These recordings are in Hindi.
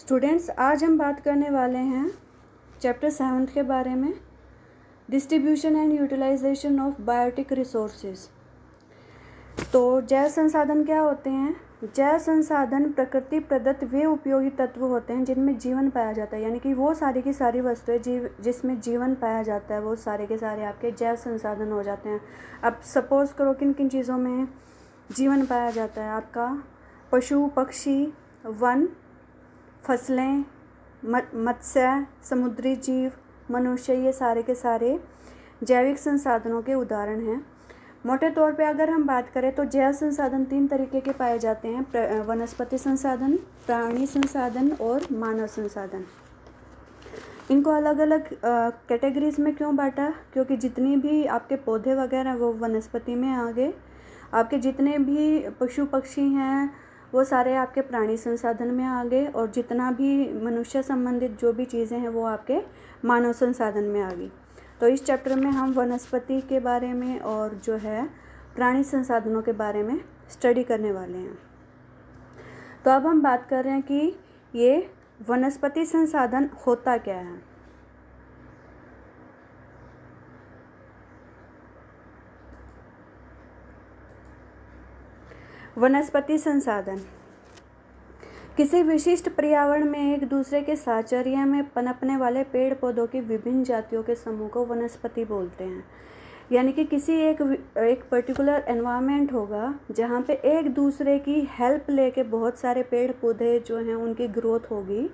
स्टूडेंट्स, आज हम बात करने वाले हैं चैप्टर 7 के बारे में, distribution and utilization of biotic resources. तो जैव संसाधन क्या होते हैं? जैव संसाधन प्रकृति प्रदत्त वे उपयोगी तत्व होते हैं जिनमें जीवन पाया जाता है, यानी कि वो सारी की सारी वस्तुएं जिसमें जीवन पाया जाता है वो सारे के सारे आपके जैव संसाधन हो जाते हैं। अब सपोज करो किन किन चीज़ों में जीवन पाया जाता है आपका? पशु पक्षी, वन, फसलें, मत्स्य, समुद्री जीव, मनुष्य, ये सारे के सारे जैविक संसाधनों के उदाहरण हैं। मोटे तौर पे अगर हम बात करें तो जैव संसाधन 3 तरीके के पाए जाते हैं: वनस्पति संसाधन, प्राणी संसाधन और मानव संसाधन। इनको अलग अलग कैटेगरीज में क्यों बांटा? क्योंकि जितनी भी आपके पौधे वगैरह वो वनस्पति में आ गए, आपके जितने भी पशु पक्षी हैं वो सारे आपके प्राणी संसाधन में आ गए, और जितना भी मनुष्य संबंधित जो भी चीज़ें हैं वो आपके मानव संसाधन में आ गई। तो इस चैप्टर में हम वनस्पति के बारे में और जो है प्राणी संसाधनों के बारे में स्टडी करने वाले हैं। तो अब हम बात कर रहे हैं कि ये वनस्पति संसाधन होता क्या है। वनस्पति संसाधन किसी विशिष्ट पर्यावरण में एक दूसरे के साहचर्य में पनपने वाले पेड़ पौधों की विभिन्न जातियों के समूह को वनस्पति बोलते हैं। यानी कि किसी एक पर्टिकुलर एनवायरनमेंट होगा जहाँ पे एक दूसरे की हेल्प लेके बहुत सारे पेड़ पौधे जो हैं उनकी ग्रोथ होगी,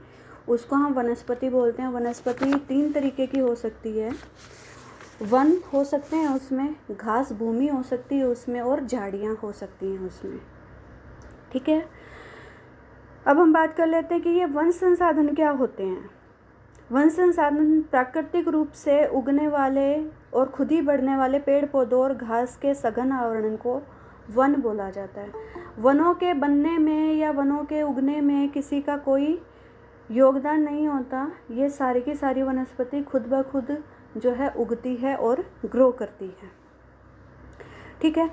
उसको हम वनस्पति बोलते हैं। वनस्पति 3 तरीके की हो सकती है। वन हो सकते हैं उसमें, घास भूमि हो सकती है उसमें, और झाड़ियाँ हो सकती हैं उसमें। ठीक है, अब हम बात कर लेते हैं कि ये वन संसाधन क्या होते हैं। वन संसाधन प्राकृतिक रूप से उगने वाले और खुद ही बढ़ने वाले पेड़ पौधों और घास के सघन आवरण को वन बोला जाता है। वनों के बनने में या वनों के उगने में किसी का कोई योगदान नहीं होता। ये सारी की सारी वनस्पति खुद ब खुद जो है उगती है और ग्रो करती है। ठीक है,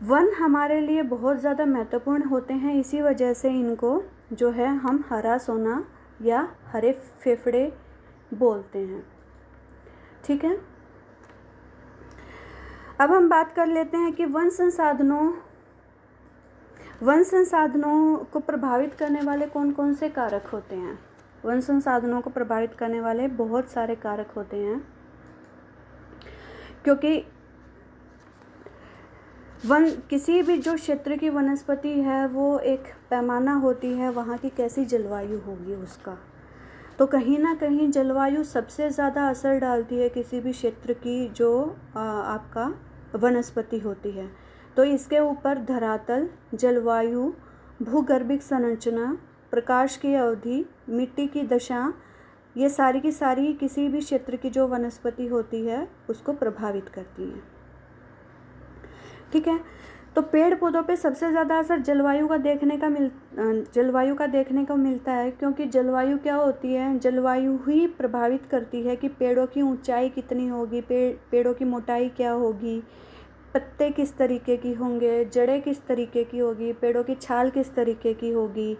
वन हमारे लिए बहुत ज़्यादा महत्वपूर्ण होते हैं, इसी वजह से इनको जो है हम हरा सोना या हरे फेफड़े बोलते हैं। ठीक है, अब हम बात कर लेते हैं कि वन संसाधनों को प्रभावित करने वाले कौन कौन से कारक होते हैं। वन संसाधनों को प्रभावित करने वाले बहुत सारे कारक होते हैं, क्योंकि किसी भी जो क्षेत्र की वनस्पति है वो एक पैमाना होती है वहाँ की कैसी जलवायु होगी उसका। तो कहीं ना कहीं जलवायु सबसे ज़्यादा असर डालती है किसी भी क्षेत्र की जो आपका वनस्पति होती है। तो इसके ऊपर धरातल, जलवायु, भूगर्भिक संरचना, प्रकाश की अवधि, मिट्टी की दशा, ये सारी की सारी किसी भी क्षेत्र की जो वनस्पति होती है उसको प्रभावित करती हैं। ठीक है, तो पेड़ पौधों पे सबसे ज़्यादा असर जलवायु का देखने को मिलता है, क्योंकि जलवायु क्या होती है? जलवायु ही प्रभावित करती है कि पेड़ों की ऊंचाई कितनी होगी, पेड़ों की मोटाई क्या होगी, पत्ते किस तरीके की होंगे, जड़ें किस तरीके की होगी, पेड़ों की छाल किस तरीके की होगी,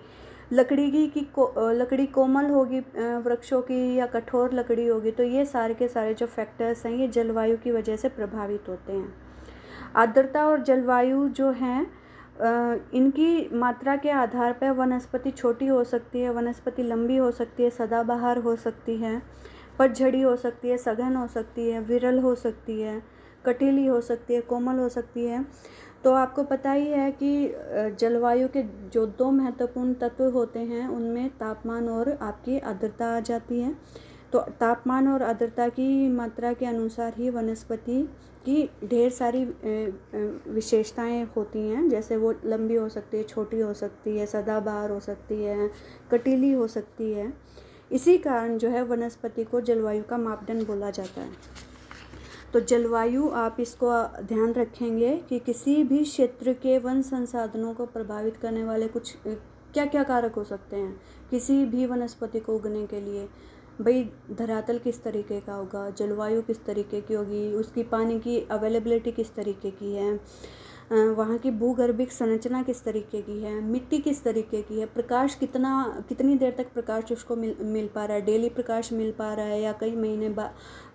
लकड़ी कोमल होगी वृक्षों की या कठोर लकड़ी होगी। तो ये सारे के सारे जो फैक्टर्स हैं ये जलवायु की वजह से प्रभावित होते हैं। आर्द्रता और जलवायु जो हैं इनकी मात्रा के आधार पर वनस्पति छोटी हो सकती है, वनस्पति लंबी हो सकती है, सदाबहार हो सकती है, पतझड़ी हो सकती है, सघन हो सकती है, विरल हो सकती है, कटीली हो सकती है, कोमल हो सकती है। तो आपको पता ही है कि जलवायु के जो 2 महत्वपूर्ण तत्व होते हैं उनमें तापमान और आपकी आर्द्रता आ जाती है। तो तापमान और आर्द्रता की मात्रा के अनुसार ही वनस्पति की ढेर सारी विशेषताएं होती हैं, जैसे वो लंबी हो सकती है, छोटी हो सकती है, सदाबहार हो सकती है, कटीली हो सकती है। इसी कारण जो है वनस्पति को जलवायु का मापदंड बोला जाता है। तो जलवायु आप इसको ध्यान रखेंगे कि किसी भी क्षेत्र के वन संसाधनों को प्रभावित करने वाले कुछ क्या क्या कारक हो सकते हैं किसी भी वनस्पति को उगने के लिए। भाई धरातल किस तरीके का होगा, जलवायु किस तरीके की होगी, उसकी पानी की अवेलेबिलिटी किस तरीके की है, वहाँ की भूगर्भिक संरचना किस तरीके की है, मिट्टी किस तरीके की है, प्रकाश कितनी देर तक प्रकाश उसको मिल पा रहा है, डेली प्रकाश मिल पा रहा है या कई महीने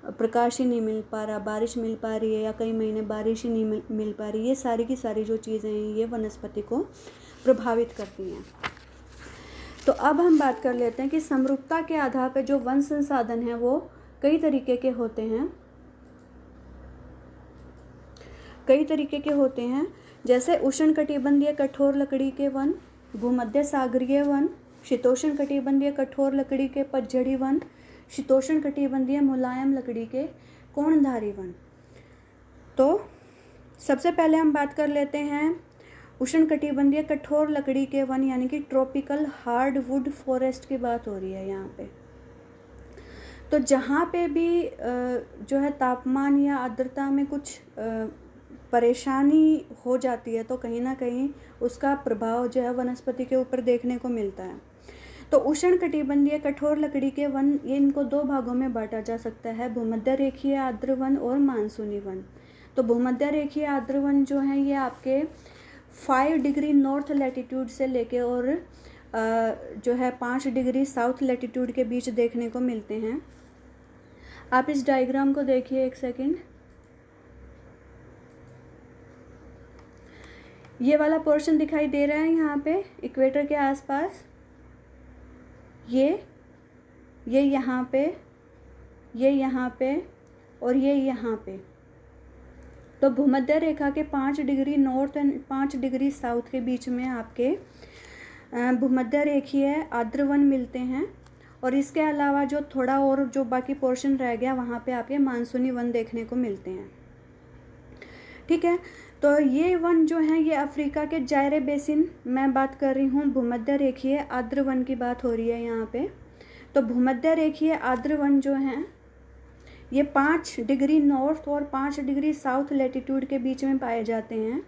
प्रकाश ही नहीं मिल पा रहा, बारिश मिल पा रही है या कई महीने बारिश ही नहीं मिल पा रही। ये सारी की सारी जो चीज़ें हैं ये वनस्पति को प्रभावित करती हैं। तो अब हम बात कर लेते हैं कि समरूपता के आधार पर जो वन संसाधन है वो कई तरीके के होते हैं, जैसे उष्णकटिबंधीय कठोर लकड़ी के वन, भूमध्य सागरीय वन, शीतोष्ण कटिबंधीय कठोर लकड़ी के पतझड़ी वन, शीतोष्ण कटिबंधीय मुलायम लकड़ी के कोणधारी वन। तो सबसे पहले हम बात कर लेते हैं उष्णकटिबंधीय कठोर लकड़ी के वन यानी कि ट्रॉपिकल हार्डवुड फॉरेस्ट की बात हो रही है यहाँ पे। तो जहाँ पे भी जो है तापमान या आर्द्रता में कुछ परेशानी हो जाती है तो कहीं ना कहीं उसका प्रभाव जो है वनस्पति के ऊपर देखने को मिलता है। तो उष्णकटिबंधीय कठोर लकड़ी के वन, ये इनको दो भागों में बांटा जा सकता है, भूमध्य रेखीय आर्द्र वन और मानसूनी वन। तो भूमध्य रेखीय आर्द्र वन जो है ये आपके 5 डिग्री नॉर्थ लैटिट्यूड से लेके और जो है 5 डिग्री साउथ लैटिट्यूड के बीच देखने को मिलते हैं। आप इस डायग्राम को देखिए एक सेकंड। ये वाला पोर्शन दिखाई दे रहा है यहाँ पे इक्वेटर के आसपास, ये यहाँ पे, ये यहाँ पे और ये यहाँ पे। तो भूमध्य रेखा के 5 degree north and 5 degree south के बीच में आपके भूमध्य रेखीय आर्द्र वन मिलते हैं। और इसके अलावा जो थोड़ा और जो बाकी पोर्शन रह गया वहाँ पे आपके मानसूनी वन देखने को मिलते हैं। ठीक है, तो ये वन जो है ये अफ्रीका के जायरे बेसिन, मैं बात कर रही हूँ भूमध्य रेखीय आर्द्र वन की बात हो रही है यहाँ पे। तो भूमध्य रेखीय आर्द्र वन जो हैं ये 5 डिग्री नॉर्थ और 5 डिग्री साउथ लैटिट्यूड के बीच में पाए जाते हैं।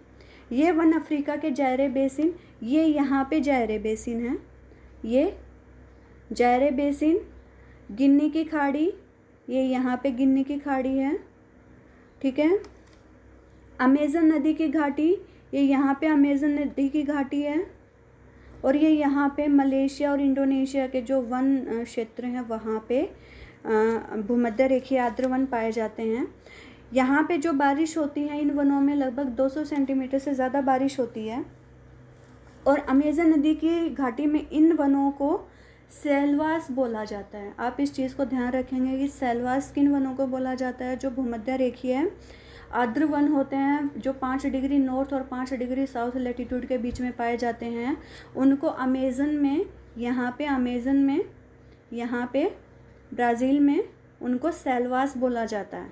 ये वन अफ्रीका के जायरे बेसिन, ये यहाँ पे जायरे बेसिन है, ये जायरे बेसिन, गिन्नी की खाड़ी, ये यहाँ पे गिन्नी की खाड़ी है। ठीक है, अमेज़न नदी की घाटी, ये यहाँ पे अमेज़न नदी की घाटी है। और ये यहाँ पे मलेशिया और इंडोनेशिया के जो वन क्षेत्र हैं वहाँ पे भूमध्य रेखीय आर्द्र वन पाए जाते हैं। यहाँ पे जो बारिश होती है इन वनों में लगभग 200 सेंटीमीटर से ज़्यादा बारिश होती है। और अमेज़न नदी की घाटी में इन वनों को सेल्वास बोला जाता है। आप इस चीज़ को ध्यान रखेंगे कि सेल्वास किन वनों को बोला जाता है, जो भूमध्य रेखीय आर्द्र वन होते हैं, जो 5 डिग्री नॉर्थ और 5 डिग्री साउथ लैटिट्यूड के बीच में पाए जाते हैं, उनको अमेज़न में, यहाँ पे अमेज़न में, यहाँ पे ब्राज़ील में उनको सेल्वास बोला जाता है।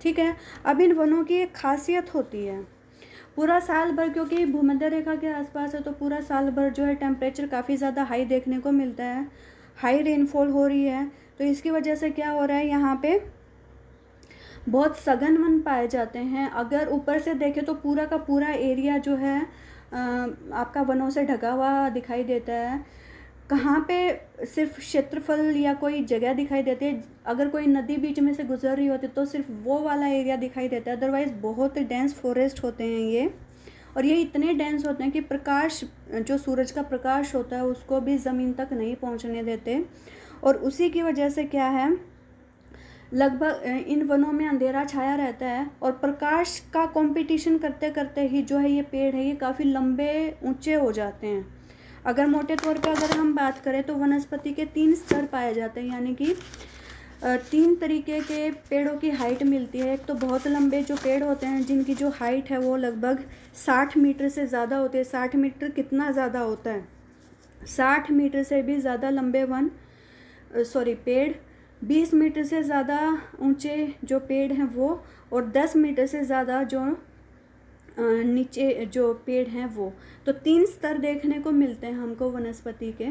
ठीक है, अब इन वनों की एक खासियत होती है, पूरा साल भर, क्योंकि भूमध्य रेखा के आसपास है तो पूरा साल भर जो है टेम्परेचर काफ़ी ज़्यादा हाई देखने को मिलता है, हाई रेनफॉल हो रही है। तो इसकी वजह से क्या हो रहा है, यहाँ पे बहुत सघन वन पाए जाते हैं। अगर ऊपर से देखें तो पूरा का पूरा एरिया जो है आपका वनों से ढका हुआ दिखाई देता है। कहाँ पे सिर्फ क्षेत्रफल या कोई जगह दिखाई देती है, अगर कोई नदी बीच में से गुजर रही होती तो सिर्फ वो वाला एरिया दिखाई देता है, अदरवाइज़ बहुत डेंस फॉरेस्ट होते हैं ये। और ये इतने डेंस होते हैं कि प्रकाश, जो सूरज का प्रकाश होता है उसको भी ज़मीन तक नहीं पहुंचने देते। और उसी की वजह से क्या है, लगभग इन वनों में अंधेरा छाया रहता है और प्रकाश का कंपटीशन करते करते ही जो है ये पेड़ है ये काफ़ी लंबे ऊंचे हो जाते हैं। अगर मोटे तौर पे अगर हम बात करें तो वनस्पति के 3 स्तर पाए जाते हैं, यानी कि 3 तरीके के पेड़ों की हाइट मिलती है। एक तो बहुत लंबे जो पेड़ होते हैं जिनकी जो हाइट है वो लगभग 60 मीटर से ज़्यादा होती है। 60 मीटर कितना ज़्यादा होता है, 60 मीटर से भी ज़्यादा लंबे पेड़, 20 मीटर से ज़्यादा ऊंचे जो पेड़ हैं वो, और 10 मीटर से ज़्यादा जो नीचे जो पेड़ हैं वो। तो 3 स्तर देखने को मिलते हैं हमको वनस्पति के।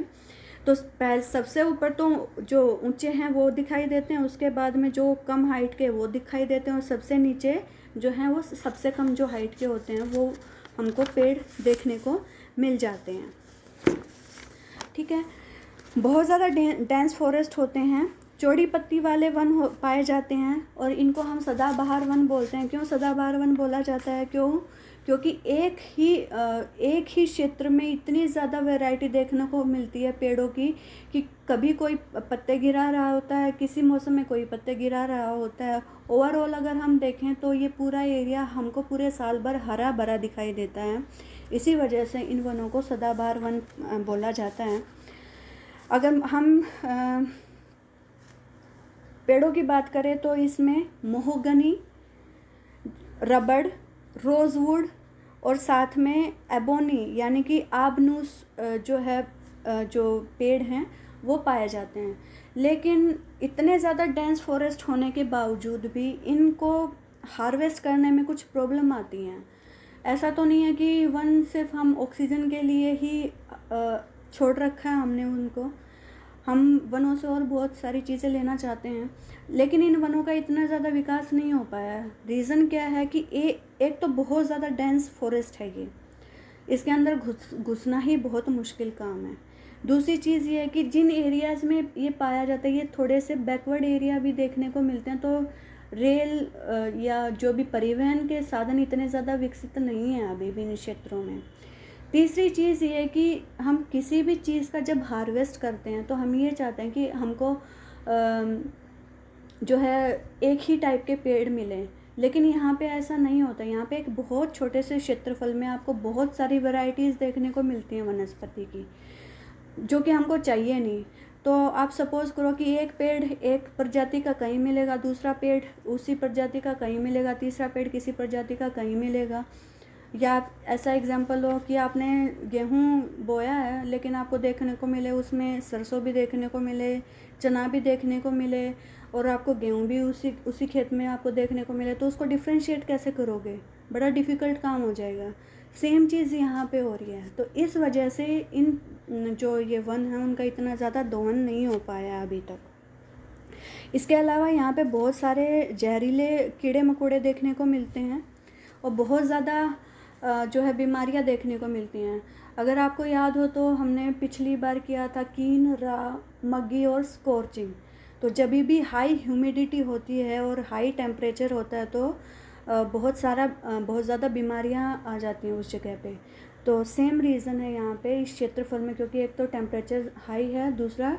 तो सबसे ऊपर तो जो ऊंचे हैं वो दिखाई देते हैं, उसके बाद में जो कम हाइट के वो दिखाई देते हैं, और सबसे नीचे जो हैं वो सबसे कम जो हाइट के होते हैं वो हमको पेड़ देखने को मिल जाते हैं। ठीक है, बहुत ज़्यादा डेंस फॉरेस्ट होते हैं चौड़ी पत्ती वाले वन पाए जाते हैं और इनको हम सदाबहार वन बोलते हैं। क्यों सदाबहार वन बोला जाता है? क्योंकि एक ही क्षेत्र में इतनी ज़्यादा वैरायटी देखने को मिलती है पेड़ों की कि कभी कोई पत्ते गिरा रहा होता है, किसी मौसम में कोई पत्ते गिरा रहा होता है। ओवरऑल अगर हम देखें तो ये पूरा एरिया हमको पूरे साल भर हरा भरा दिखाई देता है। इसी वजह से इन वनों को सदाबहार वन बोला जाता है। अगर हम पेड़ों की बात करें तो इसमें महोगनी, रबड़, रोज़वुड और साथ में एबोनी यानी कि आबनूस जो पेड़ हैं वो पाए जाते हैं। लेकिन इतने ज़्यादा डेंस फॉरेस्ट होने के बावजूद भी इनको हार्वेस्ट करने में कुछ प्रॉब्लम आती हैं। ऐसा तो नहीं है कि वन सिर्फ हम ऑक्सीजन के लिए ही छोड़ रखा है हमने उनको। हम वनों से और बहुत सारी चीज़ें लेना चाहते हैं, लेकिन इन वनों का इतना ज़्यादा विकास नहीं हो पाया है। रीज़न क्या है कि एक तो बहुत ज़्यादा डेंस फॉरेस्ट है ये, इसके अंदर घुसना ही बहुत मुश्किल काम है। दूसरी चीज़ ये है कि जिन एरियाज़ में ये पाया जाता है ये थोड़े से बैकवर्ड एरिया भी देखने को मिलते हैं, तो रेल या जो भी परिवहन के साधन इतने ज़्यादा विकसित नहीं हैं अभी भी इन क्षेत्रों में। तीसरी चीज़ ये है कि हम किसी भी चीज़ का जब हार्वेस्ट करते हैं तो हम ये चाहते हैं कि हमको जो है एक ही टाइप के पेड़ मिलें, लेकिन यहाँ पे ऐसा नहीं होता। यहाँ पे एक बहुत छोटे से क्षेत्रफल में आपको बहुत सारी वैरायटीज़ देखने को मिलती हैं वनस्पति की, जो कि हमको चाहिए नहीं। तो आप सपोज़ करो कि एक पेड़ एक प्रजाति का कहीं मिलेगा, दूसरा पेड़ उसी प्रजाति का कहीं मिलेगा, तीसरा पेड़ किसी प्रजाति का कहीं मिलेगा। या ऐसा एग्जाम्पल हो कि आपने गेहूँ बोया है लेकिन आपको देखने को मिले उसमें सरसों भी देखने को मिले, चना भी देखने को मिले और आपको गेहूँ भी उसी खेत में आपको देखने को मिले, तो उसको डिफ्रेंशिएट कैसे करोगे? बड़ा डिफ़िकल्ट काम हो जाएगा। सेम चीज़ यहाँ पे हो रही है। तो इस वजह से इन जो ये वन है उनका इतना ज़्यादा दोहन नहीं हो पाया अभी तक। इसके अलावा यहाँ पे बहुत सारे जहरीले कीड़े मकोड़े देखने को मिलते हैं और बहुत ज़्यादा जो है बीमारियाँ देखने को मिलती हैं। अगर आपको याद हो तो हमने पिछली बार किया था कीन, रा, मग्गी और स्कॉर्चिंग। तो जब भी हाई ह्यूमिडिटी होती है और हाई टेम्परेचर होता है तो बहुत ज़्यादा बीमारियाँ आ जाती हैं उस जगह पे। तो सेम रीज़न है यहाँ पे इस क्षेत्रफल में, क्योंकि एक तो टेम्परेचर हाई है, दूसरा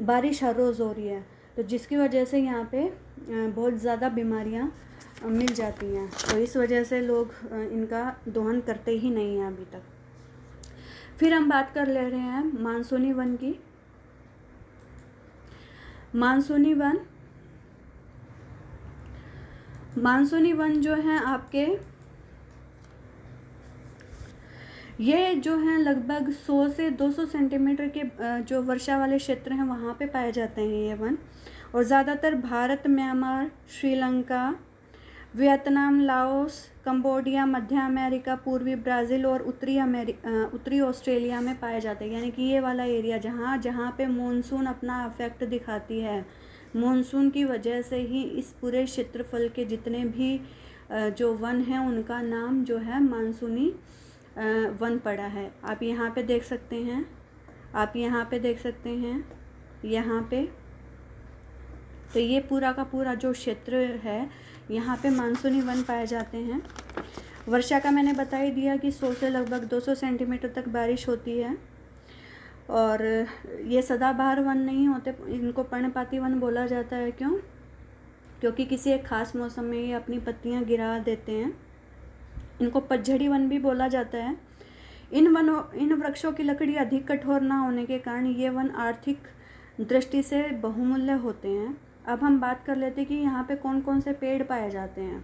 बारिश हर रोज़ हो रही है, तो जिसकी वजह से यहाँ पे बहुत ज़्यादा बीमारियाँ मिल जाती हैं। तो इस वजह से लोग इनका दोहन करते ही नहीं हैं अभी तक। फिर हम बात कर ले रहे हैं मानसूनी वन की। मानसूनी वन जो हैं आपके ये जो हैं लगभग 100 से 200 सेंटीमीटर के जो वर्षा वाले क्षेत्र हैं वहाँ पे पाए जाते हैं ये वन, और ज़्यादातर Bharat, Myanmar, Sri Lanka, Vietnam, Laos, Cambodia, मध्य अमेरिका, पूर्वी ब्राज़ील और उत्तरी ऑस्ट्रेलिया में पाए जाते हैं। यानी कि ये वाला एरिया जहाँ पे मानसून अपना इफेक्ट दिखाती है, मानसून की वजह से ही इस पूरे क्षेत्रफल के जितने भी जो वन हैं उनका नाम जो है मानसूनी वन पड़ा है। आप यहाँ पे देख सकते हैं, यहाँ पे तो ये पूरा का पूरा जो क्षेत्र है यहाँ पे मानसूनी वन पाए जाते हैं। वर्षा का मैंने बता ही दिया कि 100 से लगभग 200 सेंटीमीटर तक बारिश होती है। और ये सदाबहार वन नहीं होते, इनको पर्णपाती वन बोला जाता है। क्यों? क्योंकि किसी एक ख़ास मौसम में ये अपनी पत्तियाँ गिरा देते हैं। इनको पतझड़ी वन भी बोला जाता है। इन वृक्षों की लकड़ी अधिक कठोर ना होने के कारण ये वन आर्थिक दृष्टि से बहुमूल्य होते हैं। अब हम बात कर लेते हैं कि यहाँ पे कौन कौन से पेड़ पाए जाते हैं।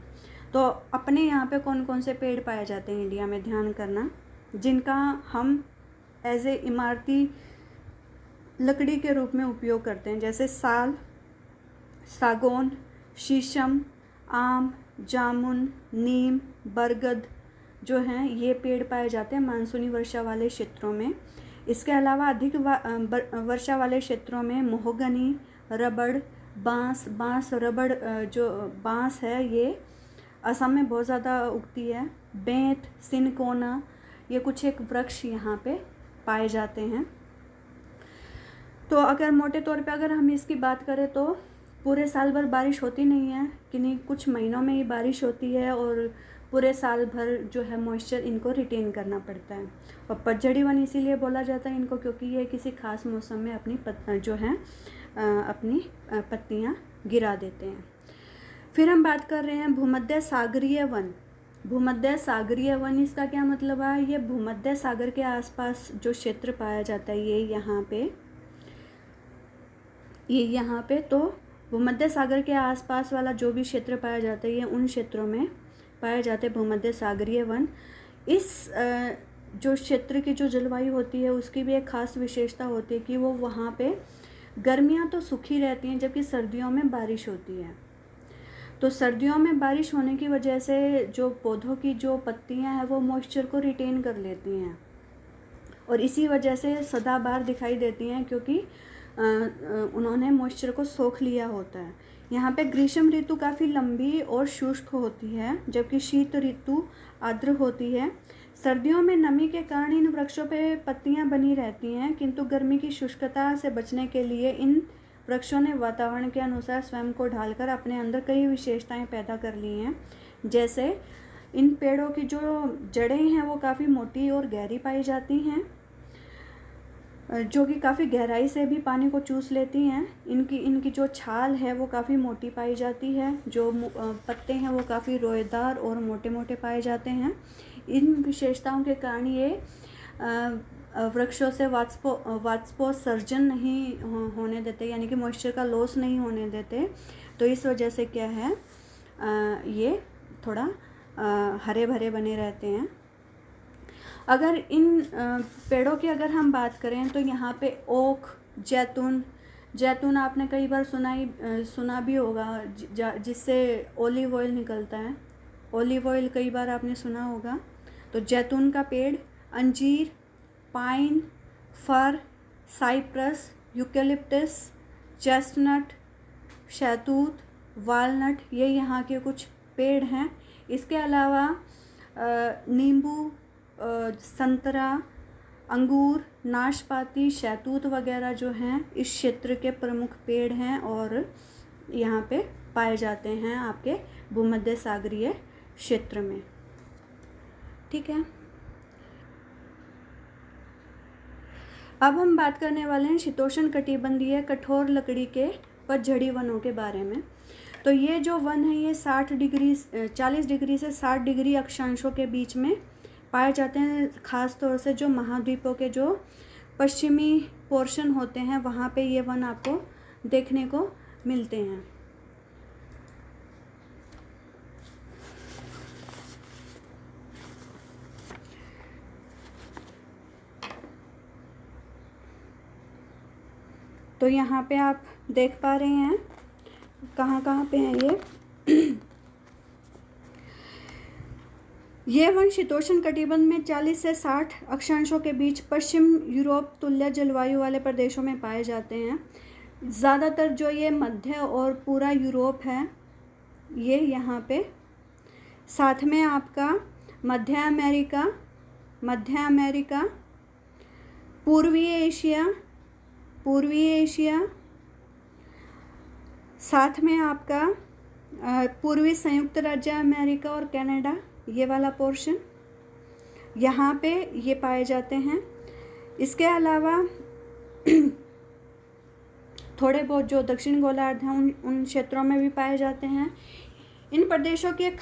तो अपने यहाँ पे कौन कौन से पेड़ पाए जाते हैं इंडिया में, ध्यान करना, जिनका हम एज ए इमारती लकड़ी के रूप में उपयोग करते हैं, जैसे साल, सागौन, शीशम, आम, जामुन, नीम, बरगद जो हैं ये पेड़ पाए जाते हैं मानसूनी वर्षा वाले क्षेत्रों में। इसके अलावा अधिक वर्षा वाले क्षेत्रों में महोगनी, रबड़, बांस रबड़ जो बांस है ये असम में बहुत ज़्यादा उगती है। बेंत, सिनकोना, ये कुछ एक वृक्ष यहाँ पे पाए जाते हैं। तो अगर मोटे तौर पे अगर हम इसकी बात करें तो पूरे साल भर बारिश होती नहीं है, किन्हीं कुछ महीनों में ही बारिश होती है और पूरे साल भर जो है मॉइस्चर इनको रिटेन करना पड़ता है। और पतझड़ी वन इसीलिए बोला जाता है इनको क्योंकि ये किसी खास मौसम में अपनी पत्तियाँ गिरा देते हैं। फिर हम बात कर रहे हैं भूमध्य सागरीय वन। भूमध्य सागरीय वन, इसका क्या मतलब है? ये भूमध्य सागर के आसपास जो क्षेत्र पाया जाता है ये यहाँ पे तो भूमध्य सागर के आसपास वाला जो भी क्षेत्र पाया जाता है ये उन क्षेत्रों में पाए जाते हैं भूमध्य सागरीय वन। इस जो क्षेत्र की जो जलवायु होती है उसकी भी एक खास विशेषता होती है कि वो वहाँ पे गर्मियाँ तो सूखी रहती हैं जबकि सर्दियों में बारिश होती है। तो सर्दियों में बारिश होने की वजह से जो पौधों की जो पत्तियाँ हैं वो मॉइस्चर को रिटेन कर लेती हैं और इसी वजह से सदाबहार दिखाई देती हैं क्योंकि उन्होंने मॉइस्चर को सोख लिया होता है। यहाँ पे ग्रीष्म ऋतु काफ़ी लंबी और शुष्क होती है जबकि शीत ऋतु आर्द्र होती है। सर्दियों में नमी के कारण इन वृक्षों पे पत्तियाँ बनी रहती हैं किंतु गर्मी की शुष्कता से बचने के लिए इन वृक्षों ने वातावरण के अनुसार स्वयं को ढालकर अपने अंदर कई विशेषताएं पैदा कर ली हैं। जैसे इन पेड़ों की जो जड़ें हैं वो काफ़ी मोटी और गहरी पाई जाती हैं जो कि काफ़ी गहराई से भी पानी को चूस लेती हैं। इनकी जो छाल है वो काफ़ी मोटी पाई जाती है। जो पत्ते हैं वो काफ़ी रोएदार और मोटे मोटे पाए जाते हैं। इन विशेषताओं के कारण ये वृक्षों से वाष्पोत्सर्जन नहीं होने देते, यानी कि मॉइस्चर का लॉस नहीं होने देते। तो इस वजह से क्या है ये थोड़ा हरे भरे बने रहते हैं। अगर इन पेड़ों की अगर हम बात करें तो यहाँ पे ओक, जैतून आपने कई बार सुना भी होगा जिससे ऑलिव ऑयल निकलता है। ऑलिव ऑयल कई बार आपने सुना होगा। तो जैतून का पेड़, अंजीर, पाइन, फर, साइप्रस, यूकेलिप्टस, चेस्टनट, शहतूत, वालनट, ये यहाँ के कुछ पेड़ हैं। इसके अलावा नींबू, संतरा, अंगूर, नाशपाती, शहतूत वगैरह जो हैं इस क्षेत्र के प्रमुख पेड़ हैं और यहाँ पे पाए जाते हैं आपके भूमध्य सागरीय क्षेत्र में। ठीक है, अब हम बात करने वाले हैं शीतोष्ण कटिबंधीय कठोर लकड़ी के पतझड़ी वनों के बारे में। तो ये जो वन है ये 40 डिग्री से 60 डिग्री अक्षांशों के बीच में पाए जाते हैं। ख़ास तौर से जो महाद्वीपों के जो पश्चिमी पोर्शन होते हैं वहाँ पे ये वन आपको देखने को मिलते हैं। तो यहाँ पे आप देख पा रहे हैं कहाँ पे हैं ये वन शीतोष्ण कटिबंध में 40 से 60 अक्षांशों के बीच पश्चिम यूरोप तुल्य जलवायु वाले प्रदेशों में पाए जाते हैं। ज़्यादातर जो ये मध्य और पूरा यूरोप है ये यहाँ पे, साथ में आपका मध्य अमेरिका, पूर्वी एशिया, साथ में आपका पूर्वी संयुक्त राज्य अमेरिका और कनाडा, ये वाला पोर्शन यहाँ पे ये पाए जाते हैं। इसके अलावा थोड़े बहुत जो दक्षिण गोलार्ध हैं उन क्षेत्रों में भी पाए जाते हैं। इन प्रदेशों की एक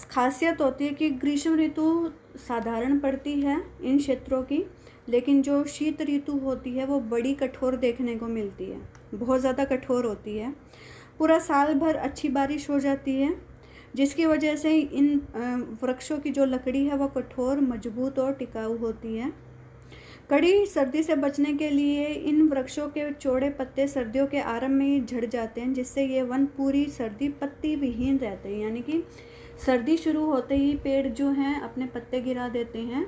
खासियत होती है कि ग्रीष्म ऋतु साधारण पड़ती है इन क्षेत्रों की, लेकिन जो शीत ऋतु होती है वो बड़ी कठोर देखने को मिलती है, बहुत ज़्यादा कठोर होती है। पूरा साल भर अच्छी बारिश हो जाती है जिसकी वजह से इन वृक्षों की जो लकड़ी है वो कठोर, मजबूत और टिकाऊ होती है। कड़ी सर्दी से बचने के लिए इन वृक्षों के चौड़े पत्ते सर्दियों के आरंभ में ही झड़ जाते हैं जिससे ये वन पूरी सर्दी पत्ती विहीन रहते हैं, यानी कि सर्दी शुरू होते ही पेड़ जो हैं अपने पत्ते गिरा देते हैं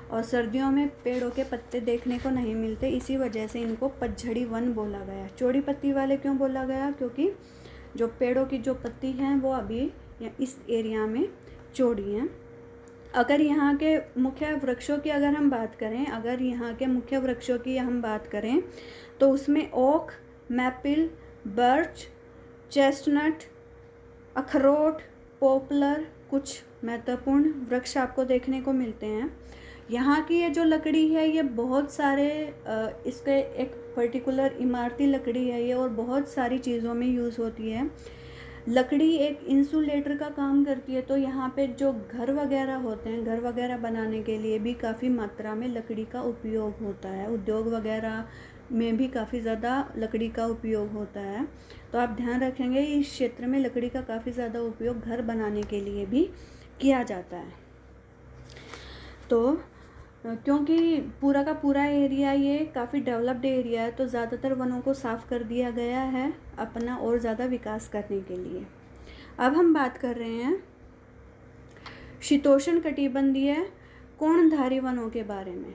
और सर्दियों में पेड़ों के पत्ते देखने को नहीं मिलते। इसी वजह से इनको पतझड़ी वन बोला गया। चौड़ी पत्ती वाले क्यों बोला गया? क्योंकि जो पेड़ों की जो पत्ती हैं वो अभी इस एरिया में चौड़ी हैं। अगर यहाँ के मुख्य वृक्षों की अगर हम बात करें, अगर यहाँ के मुख्य वृक्षों की हम बात करें तो उसमें ओक, मैपल, बर्च, चेस्टनट, अखरोट, पॉपुलर कुछ महत्वपूर्ण वृक्ष आपको देखने को मिलते हैं। यहाँ की ये जो लकड़ी है ये बहुत सारे इसके एक पर्टिकुलर इमारती लकड़ी है ये, और बहुत सारी चीज़ों में यूज़ होती है। लकड़ी एक इंसुलेटर का काम करती है, तो यहाँ पे जो घर वगैरह होते हैं, घर वगैरह बनाने के लिए भी काफ़ी मात्रा में लकड़ी का उपयोग होता है। उद्योग वगैरह में भी काफ़ी ज़्यादा लकड़ी का उपयोग होता है। तो आप ध्यान रखेंगे इस क्षेत्र में लकड़ी का काफ़ी ज़्यादा उपयोग घर बनाने के लिए भी किया जाता है। तो क्योंकि पूरा का पूरा एरिया ये काफ़ी डेवलप्ड एरिया है, तो ज़्यादातर वनों को साफ़ कर दिया गया है अपना और ज़्यादा विकास करने के लिए। अब हम बात कर रहे हैं शीतोष्ण कटिबंधीय कोणधारी वनों के बारे में।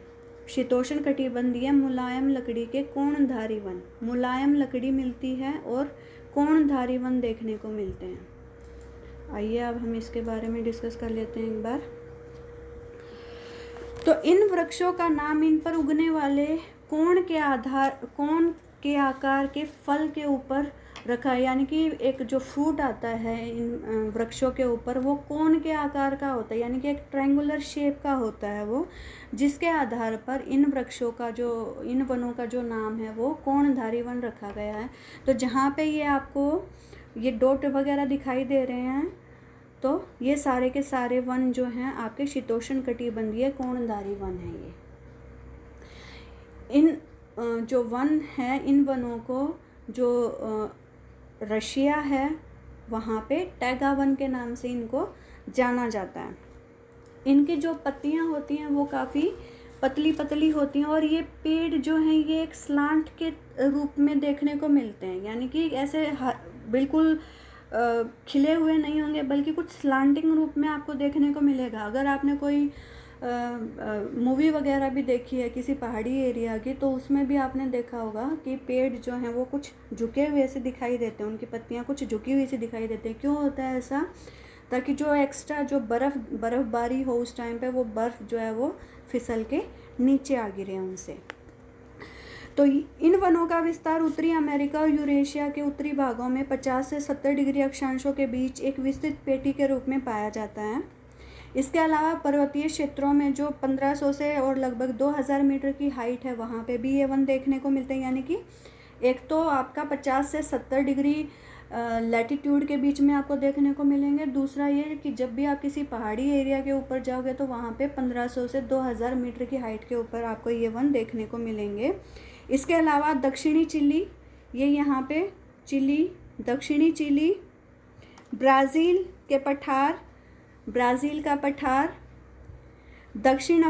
शीतोष्ण कटिबंधीय मुलायम लकड़ी के कोणधारी वन, मुलायम लकड़ी मिलती है और कोणधारी वन देखने को मिलते हैं। आइए अब हम इसके बारे में डिस्कस कर लेते हैं एक बार। तो इन वृक्षों का नाम इन पर उगने वाले कोण के आकार के फल के ऊपर रखा है, यानी कि एक जो फ्रूट आता है इन वृक्षों के ऊपर वो कोण के आकार का होता है, यानी कि एक ट्रायंगुलर शेप का होता है वो, जिसके आधार पर इन वृक्षों का जो, इन वनों का जो नाम है वो कोणधारी वन रखा गया है। तो जहाँ पे ये आपको ये डॉट वगैरह दिखाई दे रहे हैं, तो ये सारे के सारे वन जो हैं आपके शीतोष्ण कटिबंधीय कोणधारी वन हैं। ये इन जो वन है, इन वनों को जो रशिया है वहाँ पे टैगा वन के नाम से इनको जाना जाता है। इनकी जो पत्तियाँ होती हैं वो काफ़ी पतली पतली होती हैं, और ये पेड़ जो हैं ये एक स्लांट के रूप में देखने को मिलते हैं, यानी कि ऐसे बिल्कुल खिले हुए नहीं होंगे, बल्कि कुछ स्लांटिंग रूप में आपको देखने को मिलेगा। अगर आपने कोई मूवी वगैरह भी देखी है किसी पहाड़ी एरिया की, तो उसमें भी आपने देखा होगा कि पेड़ जो हैं वो कुछ झुके हुए से दिखाई देते हैं, उनकी पत्तियां कुछ झुकी हुई से दिखाई देती हैं। क्यों होता है ऐसा? ताकि जो एक्स्ट्रा जो बर्फ़बारी हो उस टाइम पे वो बर्फ़ जो है वो फिसल के नीचे आ गिरे उनसे। तो इन वनों का विस्तार उत्तरी अमेरिका और यूरेशिया के उत्तरी भागों में 50 से 70 डिग्री अक्षांशों के बीच एक विस्तृत पेटी के रूप में पाया जाता है। इसके अलावा पर्वतीय क्षेत्रों में जो 1500 से और लगभग 2000 मीटर की हाइट है वहाँ पे भी ये वन देखने को मिलते हैं, यानी कि एक तो आपका 50 से 70 डिग्री लैटिट्यूड के बीच में आपको देखने को मिलेंगे। दूसरा ये कि जब भी आप किसी पहाड़ी एरिया के ऊपर जाओगे तो वहाँ पे 1500 से 2000 मीटर की हाइट के ऊपर आपको ये वन देखने को मिलेंगे। इसके अलावा दक्षिणी चिली, ये यहाँ पे चिली, दक्षिणी चिली, ब्राज़ील के पठार, ब्राज़ील का पठार, दक्षिण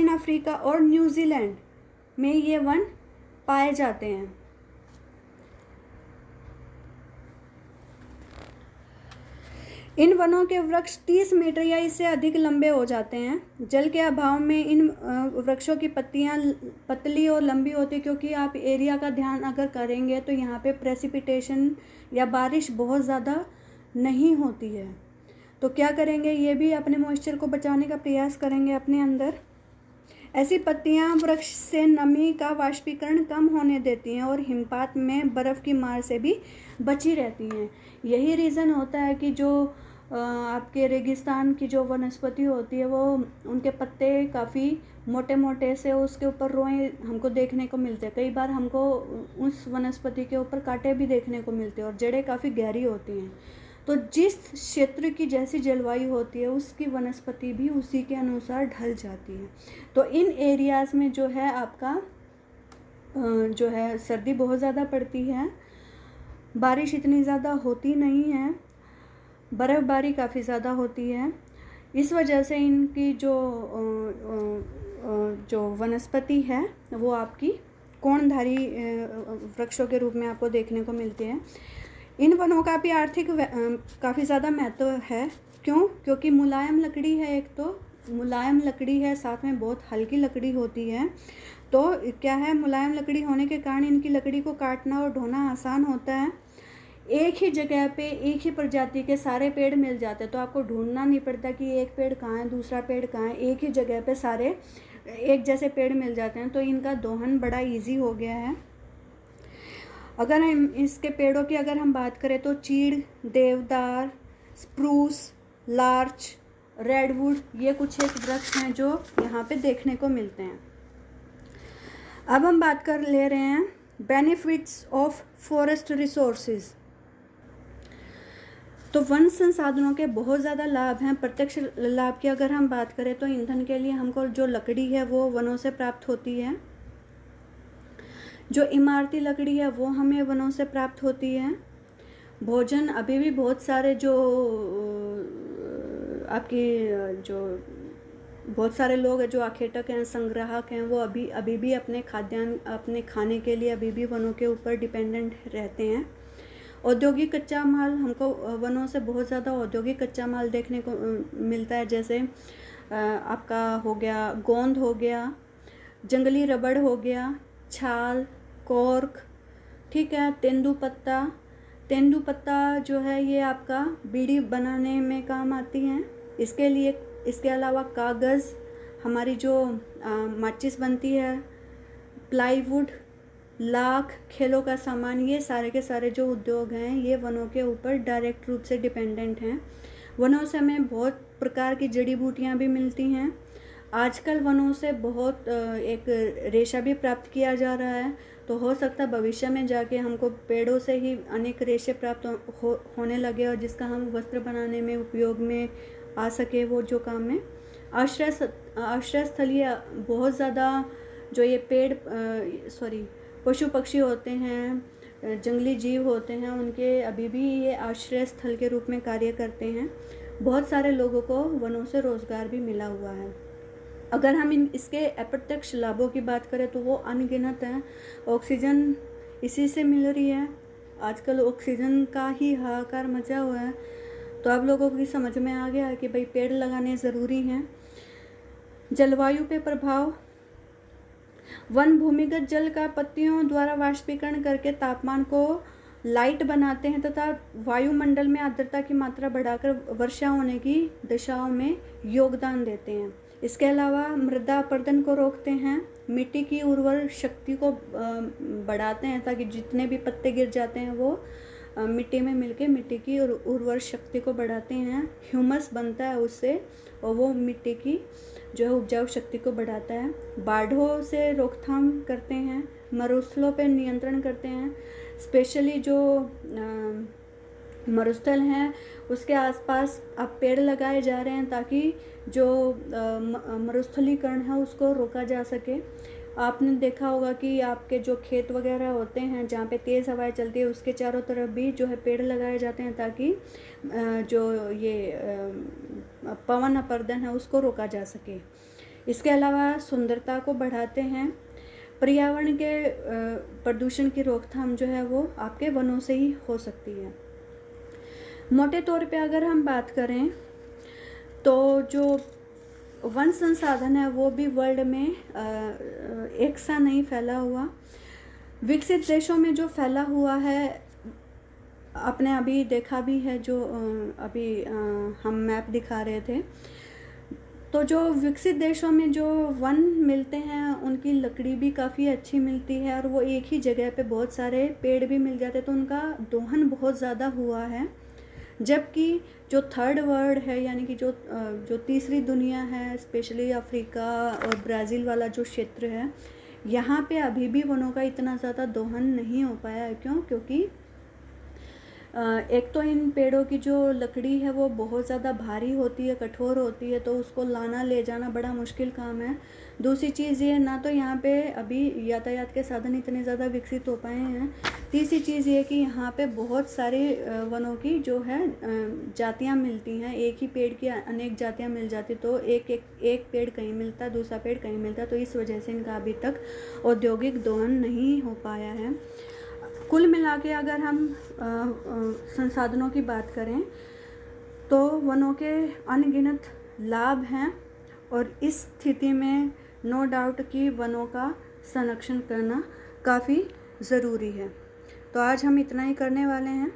अफ्रीका और न्यूजीलैंड में ये वन पाए जाते हैं। इन वनों के वृक्ष 30 मीटर या इससे अधिक लंबे हो जाते हैं। जल के अभाव में इन वृक्षों की पत्तियां पतली और लंबी होती है, क्योंकि आप एरिया का ध्यान अगर करेंगे तो यहाँ पे प्रेसिपिटेशन या बारिश बहुत ज़्यादा नहीं होती है। तो क्या करेंगे, ये भी अपने मॉइस्चर को बचाने का प्रयास करेंगे अपने अंदर। ऐसी पत्तियां वृक्ष से नमी का वाष्पीकरण कम होने देती हैं और हिमपात में बर्फ़ की मार से भी बची रहती हैं। यही रीज़न होता है कि जो आपके रेगिस्तान की जो वनस्पति होती है वो उनके पत्ते काफ़ी मोटे मोटे से उसके ऊपर रोए हमको देखने को मिलते हैं। कई बार हमको उस वनस्पति के ऊपर कांटे भी देखने को मिलते हैं और जड़ें काफ़ी गहरी होती हैं। तो जिस क्षेत्र की जैसी जलवायु होती है उसकी वनस्पति भी उसी के अनुसार ढल जाती है। तो इन एरियाज़ में जो है आपका जो है सर्दी बहुत ज़्यादा पड़ती है, बारिश इतनी ज़्यादा होती नहीं है, बर्फ़बारी काफ़ी ज़्यादा होती है। इस वजह से इनकी जो वनस्पति है वो आपकी कोणधारी वृक्षों के रूप में आपको देखने को मिलती है। इन वनों का भी आर्थिक काफ़ी ज़्यादा महत्व है। क्यों? क्योंकि मुलायम लकड़ी है, एक तो मुलायम लकड़ी है, साथ में बहुत हल्की लकड़ी होती है। तो क्या है, मुलायम लकड़ी होने के कारण इनकी लकड़ी को काटना और ढोना आसान होता है। एक ही जगह पे एक ही प्रजाति के सारे पेड़ मिल जाते हैं, तो आपको ढूंढना नहीं पड़ता कि एक पेड़ कहाँ है, दूसरा पेड़ कहाँ है, एक ही जगह पे सारे एक जैसे पेड़ मिल जाते हैं, तो इनका दोहन बड़ा इजी हो गया है। अगर हम इसके पेड़ों की अगर हम बात करें तो चीड़, देवदार, स्प्रूस, लार्च, रेडवुड, ये कुछ एक वृक्ष हैं जो यहाँ पे देखने को मिलते हैं। अब हम बात कर ले रहे हैं बेनिफिट्स ऑफ फॉरेस्ट रिसोर्सेज। तो वन संसाधनों के बहुत ज़्यादा लाभ हैं। प्रत्यक्ष लाभ की अगर हम बात करें तो ईंधन के लिए हमको जो लकड़ी है वो वनों से प्राप्त होती है, जो इमारती लकड़ी है वो हमें वनों से प्राप्त होती है। भोजन, अभी भी बहुत सारे जो आपकी जो बहुत सारे लोग हैं जो आखेटक हैं, संग्राहक हैं, वो अभी भी अपने खाद्यान्न, अपने खाने के लिए अभी भी वनों के ऊपर डिपेंडेंट रहते हैं। औद्योगिक कच्चा माल, हमको वनों से बहुत ज़्यादा औद्योगिक कच्चा माल देखने को मिलता है, जैसे आपका हो गया गोंद, हो गया जंगली रबड़, हो गया छाल, कॉर्क, ठीक है, तेंदुपत्ता जो है ये आपका बीड़ी बनाने में काम आती हैं। इसके अलावा कागज़, हमारी जो माचिस बनती है, प्लाईवुड, लाख, खेलों का सामान, ये सारे के सारे जो उद्योग हैं ये वनों के ऊपर डायरेक्ट रूप से डिपेंडेंट हैं। वनों से हमें बहुत प्रकार की जड़ी बूटियाँ भी मिलती हैं। आजकल वनों से बहुत एक रेशा भी प्राप्त किया जा रहा है, तो हो सकता है भविष्य में जाके हमको पेड़ों से ही अनेक रेशे प्राप्त होने लगे और जिसका हम वस्त्र बनाने में उपयोग में आ सके, वो जो काम में आश्रय स्थलीय बहुत ज़्यादा जो ये पेड़ पशु पक्षी होते हैं, जंगली जीव होते हैं, उनके अभी भी ये आश्रय स्थल के रूप में कार्य करते हैं। बहुत सारे लोगों को वनों से रोज़गार भी मिला हुआ है। अगर हम इसके अप्रत्यक्ष लाभों की बात करें तो वो अनगिनत हैं। ऑक्सीजन इसी से मिल रही है। आजकल ऑक्सीजन का ही हाहाकार मचा हुआ है, तो आप लोगों की समझ में आ गया कि भाई पेड़ लगाने ज़रूरी हैं। जलवायु पे प्रभाव, वन भूमिगत जल का पत्तियों द्वारा वाष्पीकरण करके तापमान को लाइट बनाते हैं तथा वायुमंडल में आर्द्रता की मात्रा बढ़ाकर वर्षा होने की दिशाओं में योगदान देते हैं। इसके अलावा मृदा अपरदन को रोकते हैं, मिट्टी की उर्वर शक्ति को बढ़ाते हैं ताकि जितने भी पत्ते गिर जाते हैं वो मिट्टी में मिलके मिट्टी की उर्वर शक्ति को बढ़ाते हैं। ह्यूमस बनता है उससे और वो मिट्टी की जो है उपजाऊ शक्ति को बढ़ाता है। बाढ़ों से रोकथाम करते हैं, मरुस्थलों पर नियंत्रण करते हैं। स्पेशली जो मरुस्थल हैं उसके आसपास अब पेड़ लगाए जा रहे हैं ताकि जो मरुस्थलीकरण है उसको रोका जा सके। आपने देखा होगा कि आपके जो खेत वगैरह होते हैं जहाँ पे तेज़ हवाएं चलती है उसके चारों तरफ भी जो है पेड़ लगाए जाते हैं ताकि जो ये पवन अपरदन है उसको रोका जा सके। इसके अलावा सुंदरता को बढ़ाते हैं। पर्यावरण के प्रदूषण की रोकथाम जो है वो आपके वनों से ही हो सकती है। मोटे तौर पे अगर हम बात करें तो जो वन संसाधन है वो भी वर्ल्ड में एक सा नहीं फैला हुआ। विकसित देशों में जो फैला हुआ है आपने अभी देखा भी है, जो अभी हम मैप दिखा रहे थे, तो जो विकसित देशों में जो वन मिलते हैं उनकी लकड़ी भी काफ़ी अच्छी मिलती है और वो एक ही जगह पे बहुत सारे पेड़ भी मिल जाते हैं, तो उनका दोहन बहुत ज़्यादा हुआ है। जबकि जो थर्ड वर्ल्ड है यानी कि जो तीसरी दुनिया है, स्पेशली अफ्रीका और ब्राज़ील वाला जो क्षेत्र है, यहाँ पे अभी भी वनों का इतना ज़्यादा दोहन नहीं हो पाया है। क्यों? क्योंकि एक तो इन पेड़ों की जो लकड़ी है वो बहुत ज़्यादा भारी होती है, कठोर होती है, तो उसको लाना ले जाना बड़ा मुश्किल काम है। दूसरी चीज़ ये, ना तो यहाँ पे अभी यातायात के साधन इतने ज़्यादा विकसित हो पाए हैं। तीसरी चीज़ ये कि यहाँ पे बहुत सारे वनों की जो है जातियाँ मिलती हैं। एक ही पेड़ की अनेक जातियाँ मिल जाती, तो एक पेड़ कहीं मिलता है, दूसरा पेड़ कहीं मिलता है, तो इस वजह से इनका अभी तक औद्योगिक दोहन नहीं हो पाया है। कुल मिला के अगर हम संसाधनों की बात करें तो वनों के अनगिनत लाभ हैं और इस स्थिति में नो डाउट कि वनों का संरक्षण करना काफ़ी ज़रूरी है। तो आज हम इतना ही करने वाले हैं।